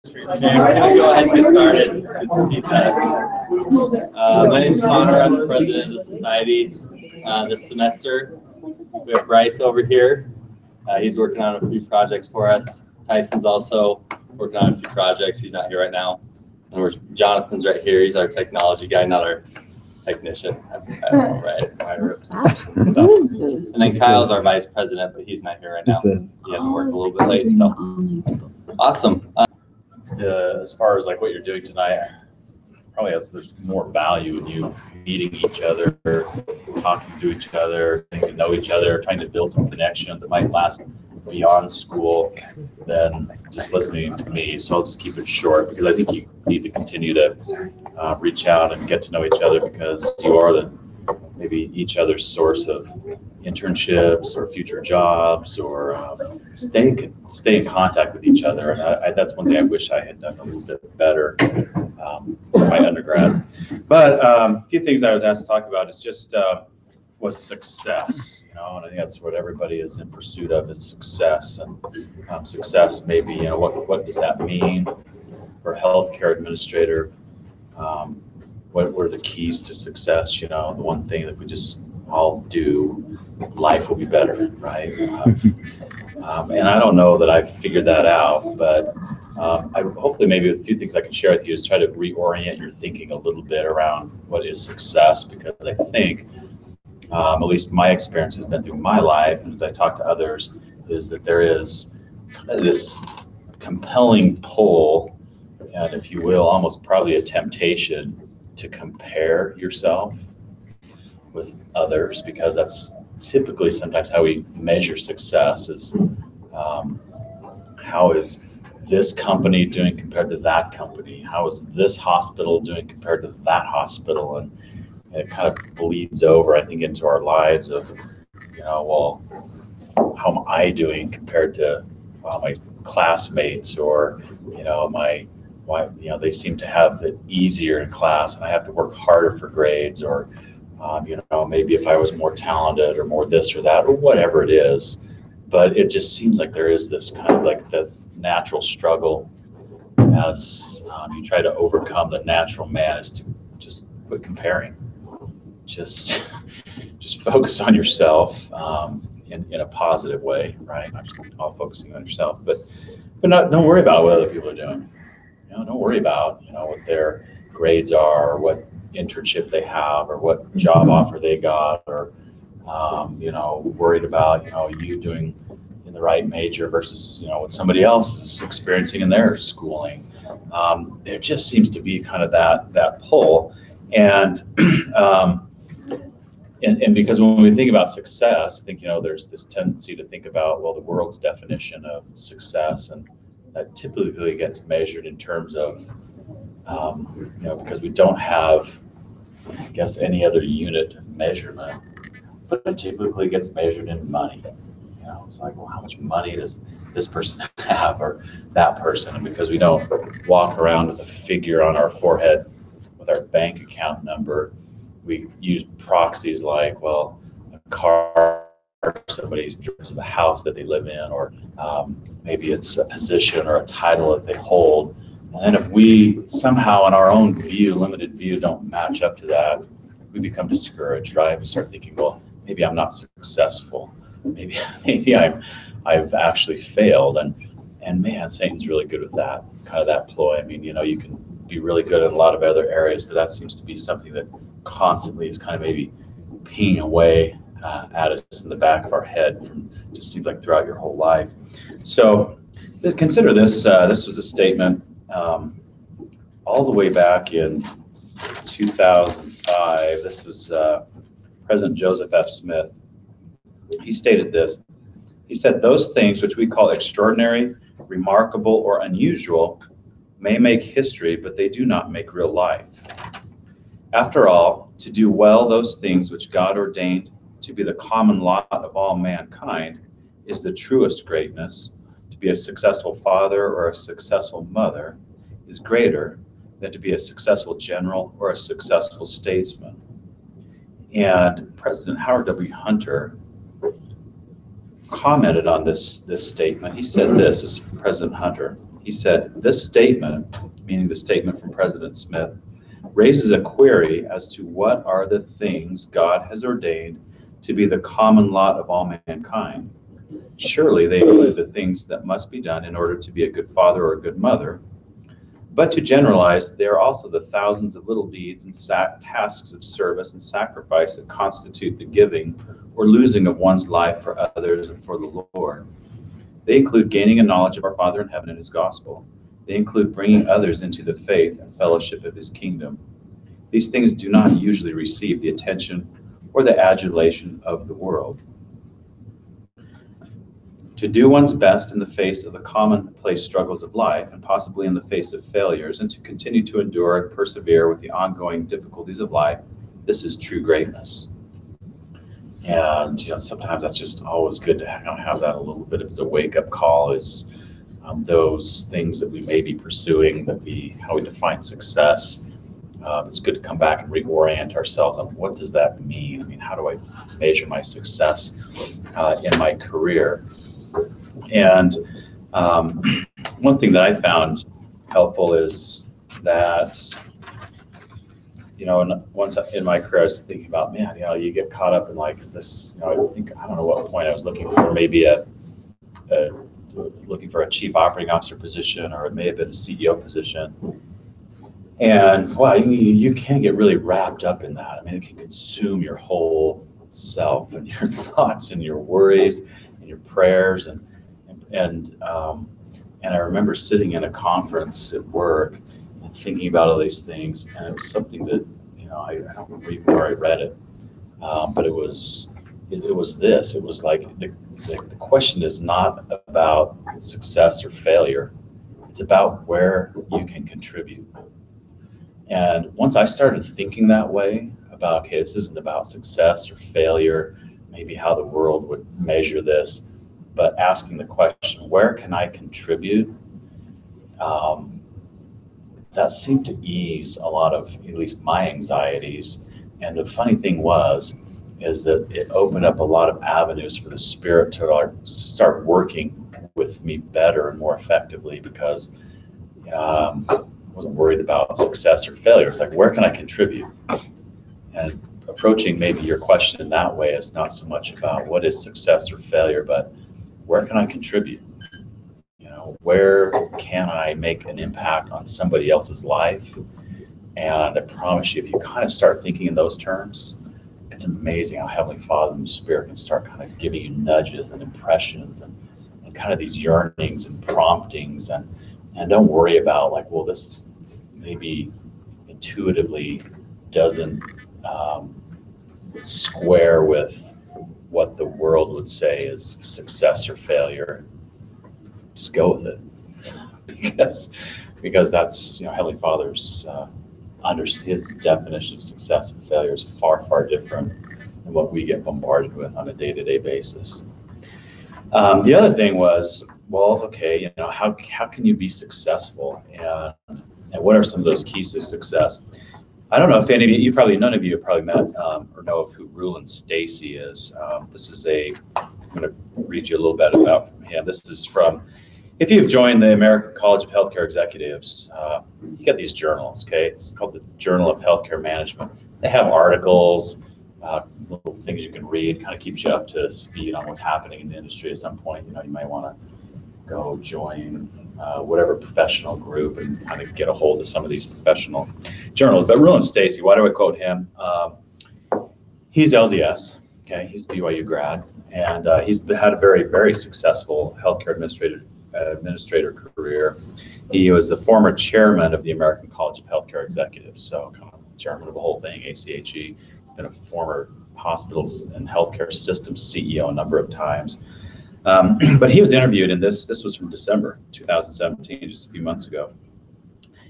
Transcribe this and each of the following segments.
Okay, we're going to go ahead and get started. Get some feedback. My name is Connor. I'm the president of the society this semester. We have Bryce over here. He's working on a few projects for us. Tyson's also working on a few projects. He's not here right now. And Jonathan's right here. He's our technology guy, not our technician. I don't know, right? So, and then Kyle's our vice president, but he's not here right now. He had to work a little bit late. So awesome. As far as like what you're doing tonight, probably there's more value in you meeting each other, talking to each other, getting to know each other, trying to build some connections that might last beyond school than just listening to me. So I'll just keep it short because I think you need to continue to reach out and get to know each other because you are maybe each other's source of internships or future jobs or stay in contact with each other. And that's one thing I wish I had done a little bit better in my undergrad. But a few things I was asked to talk about is just was success, and I think that's what everybody is in pursuit of is success. And success, maybe, what does that mean for a healthcare administrator? What were the keys to success? The one thing that we just all do, life will be better, right? And I don't know that I've figured that out, but hopefully maybe a few things I can share with you is try to reorient your thinking a little bit around what is success, because I think, at least my experience has been through my life, and as I talk to others, is that there is this compelling pull, and if you will, almost probably a temptation to compare yourself with others, because that's typically sometimes how we measure success is how is this company doing compared to that company? How is this hospital doing compared to that hospital? And it kind of bleeds over, I think, into our lives of, well, how am I doing compared to my classmates, or, they seem to have it easier in class and I have to work harder for grades, or, maybe if I was more talented or more this or that or whatever it is. But it just seems like there is this kind of like the natural struggle as you try to overcome the natural man is to just quit comparing. Just focus on yourself in a positive way, right? Not just all focusing on yourself, but don't worry about what other people are doing. Don't worry about what their grades are, or what internship they have, or what job offer they got, or worried about you doing in the right major versus what somebody else is experiencing in their schooling. There just seems to be kind of that pull, and because when we think about success, I think there's this tendency to think about, well, the world's definition of success, and that typically gets measured in terms of because we don't have, I guess, any other unit of measurement, but it typically gets measured in money. It's like, well, how much money does this person have, or that person? And because we don't walk around with a figure on our forehead with our bank account number, we use proxies like, well, a car, somebody's drives the house that they live in, or maybe it's a position or a title that they hold. And then if we somehow in our own view, limited view, don't match up to that, we become discouraged, right? We start thinking, well, maybe I'm not successful. Maybe I've actually failed. And man, Satan's really good with that, kind of that ploy. I mean, you can be really good in a lot of other areas, but that seems to be something that constantly is kind of maybe pinging away at us in the back of our head, from just seems like throughout your whole life. So consider this. This was a statement all the way back in 2005. This was President Joseph F. Smith. He stated this. He said, "Those things which we call extraordinary, remarkable, or unusual may make history, but they do not make real life. After all, to do well those things which God ordained to be the common lot of all mankind is the truest greatness. To be a successful father or a successful mother is greater than to be a successful general or a successful statesman." And President Howard W. Hunter commented on this statement. He said this is President Hunter. He said, this statement, meaning the statement from President Smith, raises a query as to what are the things God has ordained to be the common lot of all mankind. Surely they include the things that must be done in order to be a good father or a good mother. But to generalize, they are also the thousands of little deeds and tasks of service and sacrifice that constitute the giving or losing of one's life for others and for the Lord. They include gaining a knowledge of our Father in heaven and his gospel. They include bringing others into the faith and fellowship of his kingdom. These things do not usually receive the attention or the adulation of the world. To do one's best in the face of the commonplace struggles of life, and possibly in the face of failures, and to continue to endure and persevere with the ongoing difficulties of life, this is true greatness. And sometimes that's just always good to have that a little bit as a wake-up call, is those things that we may be pursuing, how we define success. It's good to come back and reorient ourselves on what does that mean? I mean, how do I measure my success in my career? And one thing that I found helpful is that, once in my career, I was thinking about, man, you get caught up in like, is this, I don't know what point I was looking for, maybe looking for a chief operating officer position, or it may have been a CEO position. And well, you can get really wrapped up in that. I mean, it can consume your whole self and your thoughts and your worries and your prayers. And I remember sitting in a conference at work and thinking about all these things, and it was something that I don't remember where I read it, but it was this. It was like the question is not about success or failure. It's about where you can contribute. And once I started thinking that way about, okay, this isn't about success or failure, maybe how the world would measure this, but asking the question, where can I contribute? That seemed to ease a lot of, at least my anxieties. And the funny thing is that it opened up a lot of avenues for the Spirit to start working with me better and more effectively, because I wasn't worried about success or failure. It's like, where can I contribute? And approaching maybe your question in that way is not so much about what is success or failure, but where can I contribute? Where can I make an impact on somebody else's life? And I promise you, if you kind of start thinking in those terms, it's amazing how Heavenly Father and the Spirit can start kind of giving you nudges and impressions and kind of these yearnings and promptings. And don't worry about like, well, this maybe intuitively doesn't square with what the world would say is success or failure. Just go with it, because that's Heavenly Father's under his definition of success and failure is far, far different than what we get bombarded with on a day-to-day basis. The other thing was, well, okay, how can you be successful, and what are some of those keys to success? I don't know if any of you, none of you have probably met or know of who Rulon Stacy is. I'm going to read you a little bit about him. This is from, if you've joined the American College of Healthcare Executives, you get these journals, okay? It's called the Journal of Healthcare Management. They have articles, little things you can read, kind of keeps you up to speed on what's happening in the industry. At some point, you might want to go join whatever professional group and kind of get a hold of some of these professional journals. But Rulon Stacy, why do I quote him? He's LDS, okay? He's BYU grad, and he's had a very, very successful healthcare administrator career. He was the former chairman of the American College of Healthcare Executives, so kind of chairman of the whole thing, ACHE. He's been a former hospitals and healthcare systems CEO a number of times. But he was interviewed, and this was from December 2017, just a few months ago.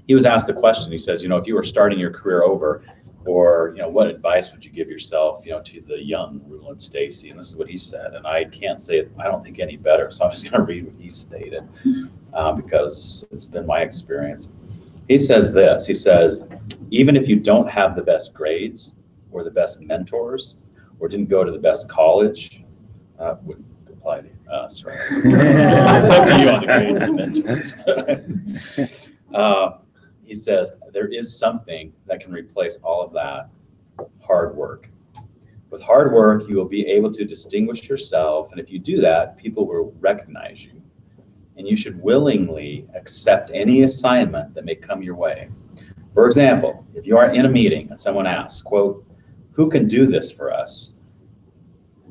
He was asked the question. He says, if you were starting your career over, or what advice would you give yourself, to the young Rulon Stacy? And this is what he said. And I can't say it, I don't think any better. So I'm just going to read what he stated because it's been my experience. He says this. He says, even if you don't have the best grades or the best mentors or didn't go to the best college, wouldn't apply to you. us, right? It's up to you on the grades and mentors. He says, there is something that can replace all of that: hard work. With hard work, you will be able to distinguish yourself, and if you do that, people will recognize you. And you should willingly accept any assignment that may come your way. For example, if you are in a meeting and someone asks, quote, "Who can do this for us?"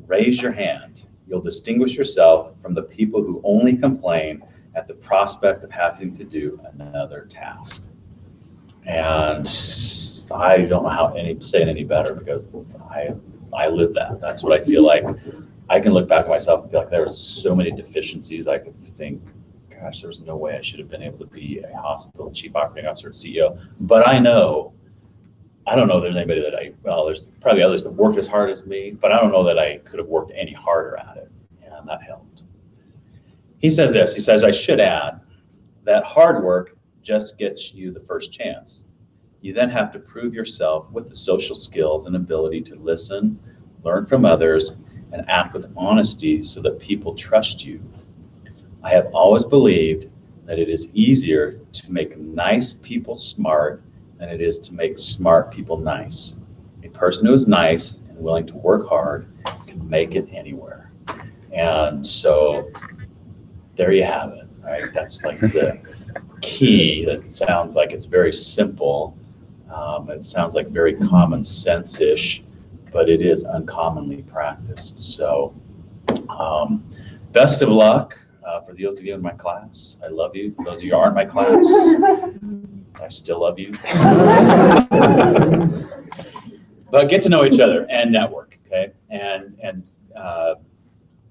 Raise your hand. You'll distinguish yourself from the people who only complain at the prospect of having to do another task. And I don't know how say it any better, because I live that. That's what I feel like. I can look back at myself and feel like there were so many deficiencies. I could think, gosh, there's no way I should have been able to be a hospital chief operating officer, CEO. But I don't know if there's anybody that well, there's probably others that worked as hard as me, but I don't know that I could have worked any harder at it. And that helped. He says this, he says, I should add that hard work just gets you the first chance. You then have to prove yourself with the social skills and ability to listen, learn from others, and act with honesty so that people trust you. I have always believed that it is easier to make nice people smart than it is to make smart people nice. A person who is nice and willing to work hard can make it anywhere. And so there you have it, right? That's like the key. That sounds like it's very simple. It sounds like very common sense-ish, but it is uncommonly practiced. So best of luck for those of you in my class. I love you. For those of you who aren't in my class, I still love you. But get to know each other and network, okay? And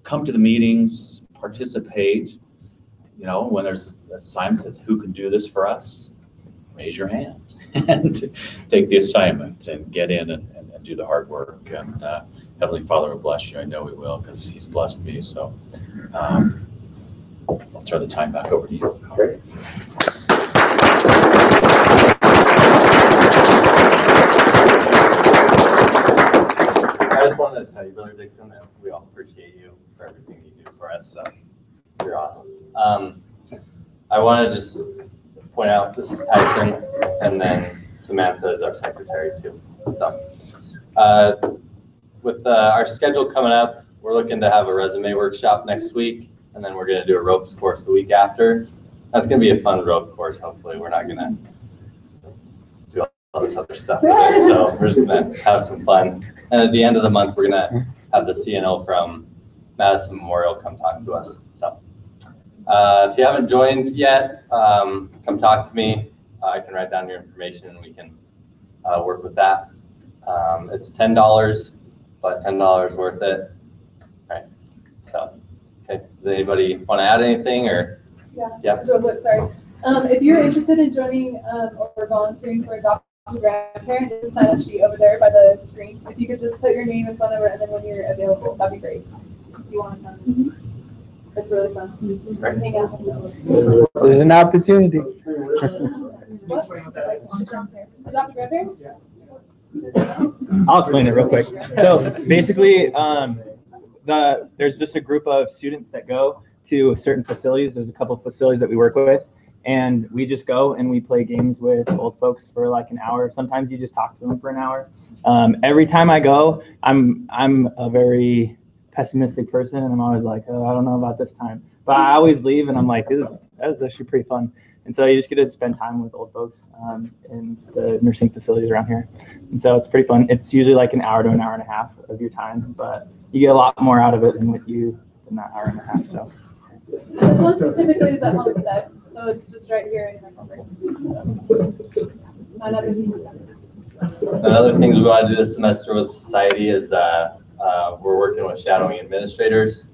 come to the meetings, participate. You know, when there's assignments that says, who can do this for us? Raise your hand and take the assignment and get in and do the hard work. And Heavenly Father will bless you. I know He will, because He's blessed me. So I'll turn the time back over to you. Great. I just wanted to tell you, Brother Dixon, that we all appreciate you for everything you do for us. So you're awesome. I want to just point out, this is Tyson, and then Samantha is our secretary too. So with our schedule coming up, we're looking to have a resume workshop next week, and then we're going to do a ropes course the week after. That's going to be a fun rope course. Hopefully we're not going to do all this other stuff with it. So we're just going to have some fun. And at the end of the month, we're going to have the CNO from Madison Memorial come talk to us. So if you haven't joined yet, come talk to me. I can write down your information and we can work with that. It's $10, but $10 worth it. All right. So, okay. Does anybody want to add anything or? Yeah. Just real quick, sorry. If you're interested in joining or volunteering for adopted grandparent, there's a sign-up sheet over there by the screen. If you could just put your name and phone number, and then when you're available, that'd be great. If you want to come. Mm-hmm. It's really fun. Right. Hang out. There's an opportunity. What? Adopted grandparent? Yeah. I'll explain it real quick. So basically, there's just a group of students that go to certain facilities. There's a couple of facilities that we work with, and we just go and we play games with old folks for like an hour. Sometimes you just talk to them for an hour. Every time I go, I'm a very pessimistic person, and I'm always like, oh, I don't know about this time. But I always leave, and I'm like, that was actually pretty fun. And so you just get to spend time with old folks in the nursing facilities around here. And so it's pretty fun. It's usually like an hour to an hour and a half of your time, but you get a lot more out of it than that hour and a half. So This one specifically is at Homestead, so it's just right here in Mexico. Sign up if you can. Another things we want to do this semester with Society is we're working with shadowing administrators,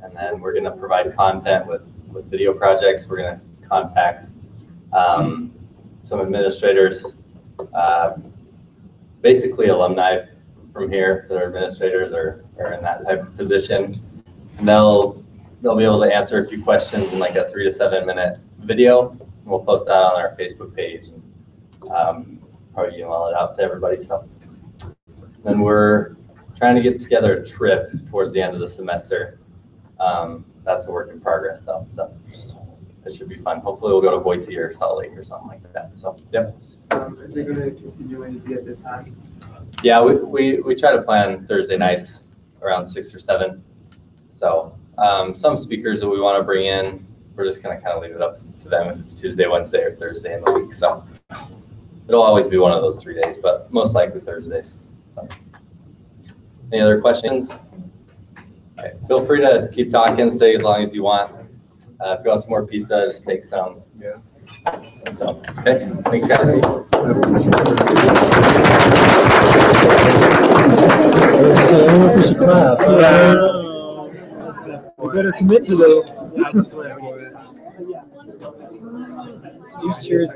and then we're going to provide content with video projects. We're going to contact some administrators, basically alumni from here that are administrators or in that type of position. And they'll be able to answer a few questions in like a 3 to 7 minute video. And we'll post that on our Facebook page and probably email it out to everybody. So then we're trying to get together a trip towards the end of the semester. That's a work in progress though, so it should be fun. Hopefully we'll go to Boise or Salt Lake or something like that. So yep. Is it going to continue to be at this time? Yeah, we try to plan Thursday nights around 6 or 7. So some speakers that we want to bring in, we're just going to kind of leave it up to them if it's Tuesday, Wednesday, or Thursday in the week. So it'll always be one of those 3 days, but most likely Thursdays. So. Any other questions? Okay. Feel free to keep talking, stay as long as you want. If you want some more pizza, just take some. Yeah. So, okay, thanks guys. We better commit to this. Just cheers.